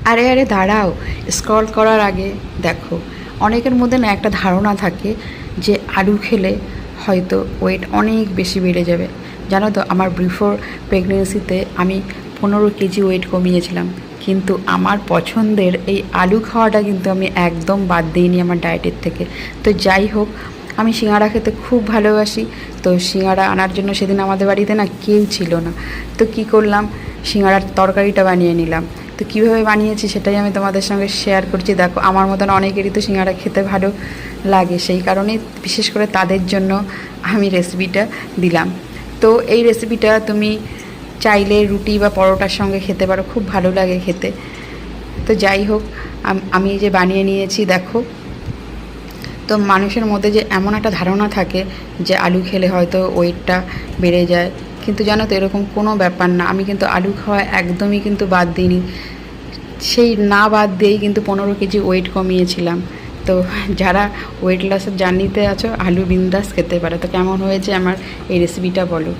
আরে আরে দাঁড়াও, স্ক্রল করার আগে দেখো, অনেকের মধ্যে না একটা ধারণা থাকে যে আলু খেলে হয়তো ওয়েট অনেক বেশি বেড়ে যাবে। জানো তো, আমার বিফোর প্রেগনেন্সিতে আমি 15 কেজি ওয়েট কমিয়েছিলাম, কিন্তু আমার পছন্দের এই আলু খাওয়াটা কিন্তু আমি একদম বাদ দিইনি আমার ডায়েটের থেকে। তো যাই হোক, আমি সিঙ্গাড়া খেতে খুব ভালোবাসি। তো সিঙ্গাড়া আনার জন্য সেদিন আমাদের বাড়িতে না কেউ ছিল না। তো কি করলাম, সিঙ্গাড়ার তরকারিটা বানিয়ে নিলাম। তো কীভাবে বানিয়েছি সেটাই আমি তোমাদের সঙ্গে শেয়ার করছি। দেখো, আমার মতন অনেকেরই তো সিঙ্গাড়া খেতে ভালো লাগে, সেই কারণেই বিশেষ করে তাদের জন্য আমি রেসিপিটা দিলাম। তো এই রেসিপিটা তুমি চাইলে রুটি বা পরোটার সঙ্গে খেতে পারো, খুব ভালো লাগে খেতে। তো যাই হোক, আমি যে বানিয়ে নিয়েছি দেখো। তো মানুষের মধ্যে যে এমন একটা ধারণা থাকে যে আলু খেলে হয়তো ওয়েটটা বেড়ে যায়, কিন্তু জানো তো এরকম কোনো ব্যাপার না। আমি কিন্তু আলু খাওয়া একদমই কিন্তু বাদ দিইনি, সেই না বাদ দিয়েই কিন্তু 15 কেজি ওয়েট কমিয়েছিলাম। তো যারা ওয়েট লসের জার্নিতে আছো, আলু বিন্দাস খেতে পারো। তো কেমন হয়েছে আমার এই রেসিপিটা বলো।